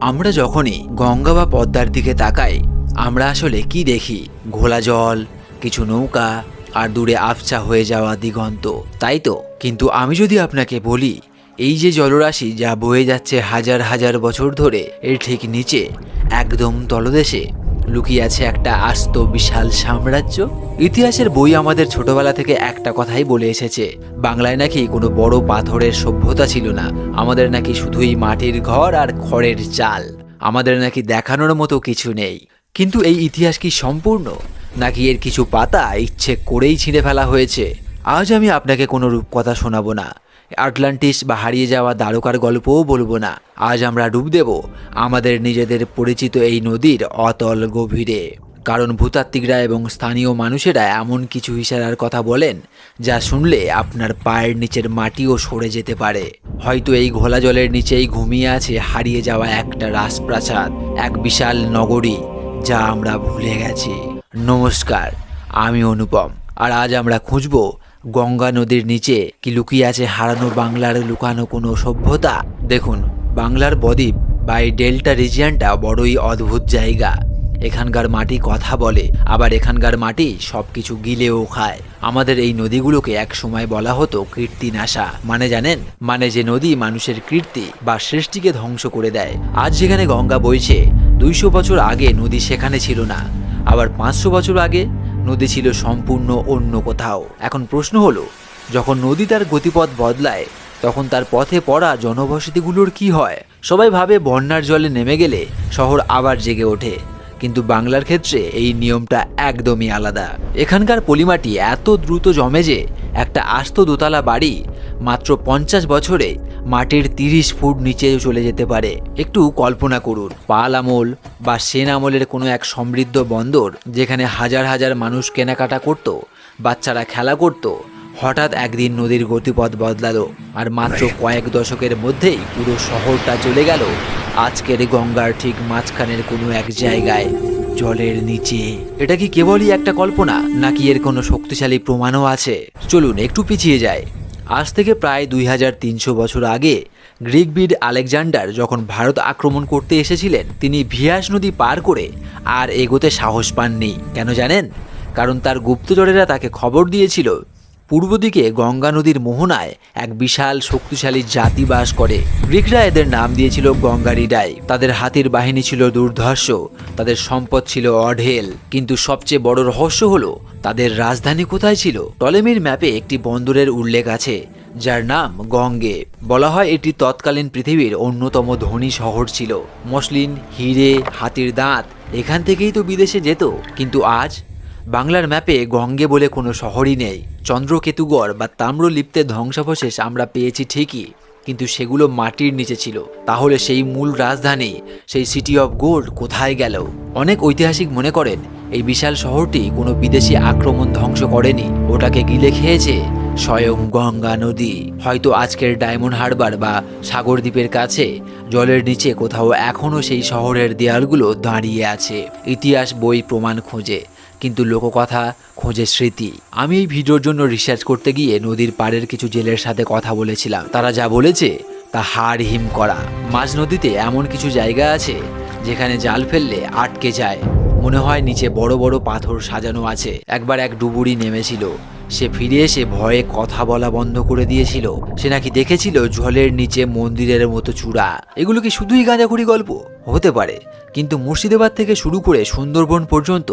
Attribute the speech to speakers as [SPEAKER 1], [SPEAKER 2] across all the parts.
[SPEAKER 1] আমরা যখনই গঙ্গা বা পদ্মার দিকে তাকাই আমরা আসলে কি দেখি? ঘোলা জল, কিছু নৌকা আর দূরে আবছা হয়ে যাওয়া দিগন্ত, তাই তো? কিন্তু আমি যদি আপনাকে বলি এই যে জলরাশি যা বয়ে যাচ্ছে হাজার হাজার বছর ধরে, এর ঠিক নিচে একদম তলদেশে লুকিয়ে আছে একটা আস্ত বিশাল সাম্রাজ্য। ইতিহাসের বই আমাদের ছোটবেলা থেকে একটা কথাই বলে এসেছে, বাংলায় নাকি কোনো বড় পাথরের সভ্যতা ছিল না, আমাদের নাকি শুধুই মাটির ঘর আর খড়ের চাল, আমাদের নাকি দেখানোর মতো কিছু নেই। কিন্তু এই ইতিহাস কি সম্পূর্ণ, নাকি এর কিছু পাতা ইচ্ছে করেই ছিঁড়ে ফেলা হয়েছে? আজ আমি আপনাকে কোনো রূপকথা শোনাবো না, আটলান্টিস বা হারিয়ে যাওয়া দ্বারকার গল্পও বলবো না। আজ আমরা ডুব দেব আমাদের নিজেদের পরিচিত এই নদীর অতল গভীরে। কারণ ভূতাত্ত্বিকরা এবং স্থানীয় মানুষেরা এমন কিছু ইশারার কথা বলেন যা শুনলে আপনার পায়ের নিচের মাটিও সরে যেতে পারে। হয়তো এই ঘোলা জলের নিচেই ঘুমিয়ে আছে হারিয়ে যাওয়া একটা রাজপ্রাসাদ, এক বিশাল নগরী যা আমরা ভুলে গেছি। নমস্কার, আমি অনুপম, আর আজ আমরা খুঁজব গঙ্গা নদীর নিচে কি লুকিয়ে আছে হারানো বাংলার লুকানো কোনো সভ্যতা। দেখুন, বাংলার বদ্বীপ বা এই ডেল্টা রিজিয়নটা বড়ই অদ্ভুত জায়গা। এখানকার মাটি কথা বলে, আবার এখানকার মাটি সবকিছু গিলেও খায়। আমাদের এই নদীগুলোকে এক সময় বলা হতো কীর্তিনাশা। মানে জানেন? মানে যে নদী মানুষের কীর্তি বা সৃষ্টিকে ধ্বংস করে দেয়। আজ যেখানে গঙ্গা বইছে 200 বছর আগে নদী সেখানে ছিল না, আবার 500 বছর আগে নদী ছিল সম্পূর্ণ অন্য কোথাও। এখন প্রশ্ন হলো, যখন নদী তার গতিপথ বদলায় তখন তার পথে পড়া জনবসতিগুলোর কি হয়? সবাই ভাবে বন্যার জলে নেমে গেলে শহর আবার জেগে ওঠে, কিন্তু বাংলার ক্ষেত্রে এই নিয়মটা একদমই আলাদা। এখানকার পলিমাটি এত দ্রুত জমে যে একটা আস্ত দোতলা বাড়ি মাত্র 50 বছরে মাটির 30 ফুট নিচে চলে যেতে পারে। একটু কল্পনা করুন, পাল আমল বা সেন আমলের কোনো এক সমৃদ্ধ বন্দর যেখানে হাজার হাজার মানুষ কেনাকাটা করত, বাচ্চারা খেলা করত, হঠাৎ একদিন নদীর গতিপথ বদলালো আর মাত্র কয়েক দশকের মধ্যেই পুরো শহরটা চলে গেল আজকের গঙ্গার ঠিক মাঝখানের কোনো এক জায়গায়, জলের নিচে। এটা কি কেবলই একটা কল্পনা, নাকি এর কোনো শক্তিশালী প্রমাণও আছে? চলুন একটু পিছিয়ে যায়। আজ থেকে প্রায় 2300 বছর আগে গ্রিকবিদ আলেকজান্ডার যখন ভারত আক্রমণ করতে এসেছিলেন, তিনি ভিয়াস নদী পার করে আর এগোতে সাহস পাননি। কেন জানেন? কারণ তার গুপ্তচরেরা তাকে খবর দিয়েছিল পূর্ব দিকে গঙ্গা নদীর মোহনায় এক বিশাল শক্তিশালী জাতি বাস করে। গ্রিকরা এদের নাম দিয়েছিল গঙ্গারিডাই। তাদের হাতির বাহিনী ছিল দুর্ধর্ষ, তাদের সম্পদ ছিল অঢেল, কিন্তু সবচেয়ে বড় রহস্য হলো তাদের রাজধানী কোথায় ছিল। টলেমির ম্যাপে একটি বন্দরের উল্লেখ আছে যার নাম গঙ্গে। বলা হয় এটি তৎকালীন পৃথিবীর অন্যতম ধনী শহর ছিল। মসলিন, হিরে, হাতির দাঁত এখান থেকেই তো বিদেশে যেত। কিন্তু আজ বাংলার ম্যাপে গঙ্গে বলে কোনো শহরই নেই। চন্দ্রকেতুগড় বা তাম্রলিপ্তের ধ্বংসাবশেষ আমরা পেয়েছি ঠিকই, কিন্তু সেগুলো মাটির নিচে ছিল। তাহলে সেই মূল রাজধানী, সেই সিটি অফ গোল্ড কোথায় গেল? অনেক ঐতিহাসিক মনে করেন এই বিশাল শহরটি কোনো বিদেশি আক্রমণ ধ্বংস করেনি, ওটাকে গিলে খেয়েছে স্বয়ং গঙ্গা নদী। হয়তো আজকের ডায়মন্ড হারবার বা সাগরদ্বীপের কাছে জলের নিচে কোথাও এখনও সেই শহরের দেয়ালগুলো দাঁড়িয়ে আছে। ইতিহাস বই প্রমাণ খোঁজে, কিন্তু লোককথা খোঁজে স্মৃতি। আমি এই ভিডিওর জন্য রিসার্চ করতে গিয়ে নদীর পাড়ের কিছু জেলের সাথে কথা বলেছিলাম। তারা যা বলেছে তা হাড় হিম করা। মাঝ নদীতে এমন কিছু জায়গা আছে যেখানে জাল ফেললে আটকে যায়, মনে হয় নিচে বড় বড় পাথর সাজানো আছে। একবার এক ডুবুরি নেমেছিল, সে ফিরে এসে ভয়ে কথা বলা বন্ধ করে দিয়েছিল। সে নাকি দেখেছিল জলের নিচে মন্দিরের মতো চূড়া। এগুলো কি শুধুই গাঁজাখুরি গল্প? হতে পারে, কিন্তু মুর্শিদাবাদ থেকে শুরু করে সুন্দরবন পর্যন্ত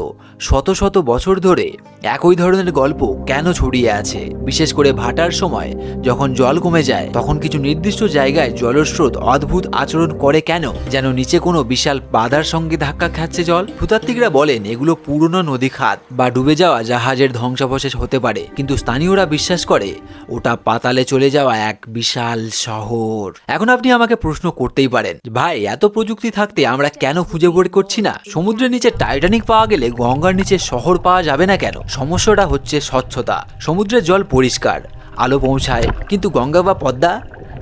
[SPEAKER 1] শত শত বছর ধরে একই ধরনের গল্প কেন ছড়িয়ে আছে? বিশেষ করে ভাটার সময় যখন জল কমে যায় তখন কিছু নির্দিষ্ট জায়গায় জলস্রোত অদ্ভুত আচরণ করে কেন? যেন নিচে কোনো বিশাল বাধার সঙ্গে ধাক্কা খাচ্ছে জল। ভূতাত্ত্বিকরা বলেন এগুলো পুরনো নদী খাত বা ডুবে যাওয়া জাহাজের ধ্বংসাবশেষ হতে পারে, কিন্তু স্থানীয়রা বিশ্বাস করে ওটা পাতালে চলে যাওয়া এক বিশাল শহর। এখন আপনি আমাকে প্রশ্ন করতেই পারেন, ভাই এত প্রযুক্তি থাকতে আমরা কেন খুঁজে বের করছি না? সমুদ্রের নিচে টাইটানিক পাওয়া গেলে গঙ্গার নিচে শহর পাওয়া যাবে না কেন? সমস্যাটা হচ্ছে স্বচ্ছতা। সমুদ্রের জল পরিষ্কার, আলো পৌঁছায়, কিন্তু গঙ্গা বা পদ্মা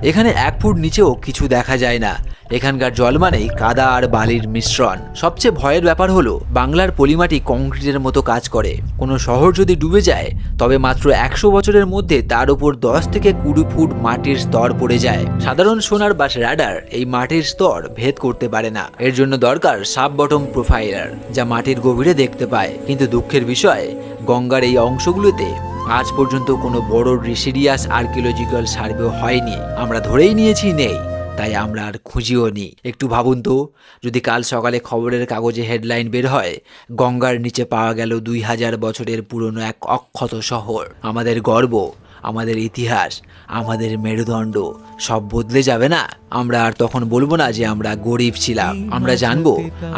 [SPEAKER 1] এখানে 1 ফুট নিচেও কিছু দেখা যায় না। এখানকার জল মানেই কাদা আর বালির মিশ্রণ। সবচেয়ে ভয়ের ব্যাপার হলো বাংলার পলিমাটি কংক্রিটের মতো কাজ করে। কোনো শহর যদি ডুবে যায় তবে মাত্র 100 বছরের মধ্যে তার উপর 10 থেকে 20 ফুট মাটির স্তর পড়ে যায়। সাধারণ সোনার বা রাডার এই মাটির স্তর ভেদ করতে পারে না। এর জন্য দরকার সাব বটম প্রোফাইলার, যা মাটির গভীরে দেখতে পায়। কিন্তু দুঃখের বিষয়, গঙ্গার এই অংশগুলোতে আজ পর্যন্ত কোনো বড় সিরিয়াস আর্কিওলজিক্যাল সার্ভে হয়নি। আমরা ধরেই নিয়েছি নেই, তাই আমরা আর খুঁজিও নি। একটু ভাবুন তো, যদি কাল সকালে খবরের কাগজে হেডলাইন বের হয়, গঙ্গার নিচে পাওয়া গেল 2000 বছরের পুরনো এক অক্ষত শহর। আমাদের গর্ব, আমাদের ইতিহাস, আমাদের মেরুদণ্ড সব বদলে যাবে না? আমরা আর তখন বলবো না যে আমরা গরিব ছিলাম। আমরা জানবো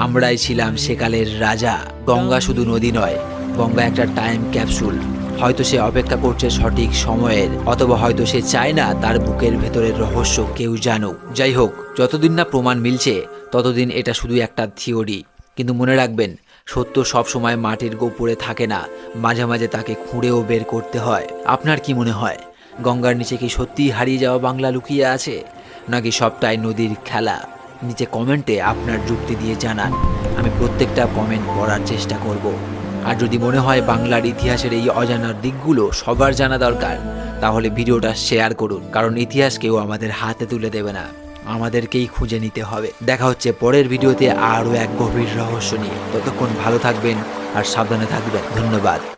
[SPEAKER 1] আমরাই ছিলাম সেকালের রাজা। গঙ্গা শুধু নদী নয়, গঙ্গা একটা টাইম ক্যাপসুল। হয়তো সে অপেক্ষা করছে সঠিক সময়ের, অথবা হয়তো সে চায় না তার বুকের ভেতরের রহস্য কেউ জানুক। যাই হোক, যতদিন না প্রমাণ মিলছে ততদিন এটা শুধু একটা থিওরি। কিন্তু মনে রাখবেন, সত্য সব সময় মাটির গোপরে থাকে না, মাঝে মাঝে তাকে খুঁড়েও বের করতে হয়। আপনার কি মনে হয়, গঙ্গার নিচে কি সত্যিই হারিয়ে যাওয়া বাংলা লুকিয়ে আছে, নাকি সবটাই নদীর খেলা? নিচে কমেন্টে আপনার যুক্তি দিয়ে জানান। আমি প্রত্যেকটা কমেন্ট পড়ার চেষ্টা করব। আর যদি মনে হয় বাংলার ইতিহাসের এই অজানার দিকগুলো সবার জানা দরকার, তাহলে ভিডিওটা শেয়ার করুন। কারণ ইতিহাস কেউ আমাদের হাতে তুলে দেবে না, আমাদেরকেই খুঁজে নিতে হবে। দেখা হচ্ছে পরের ভিডিওতে আরও এক গভীর রহস্য নিয়ে। ততক্ষণ ভালো থাকবেন আর সাবধানে থাকবেন। ধন্যবাদ।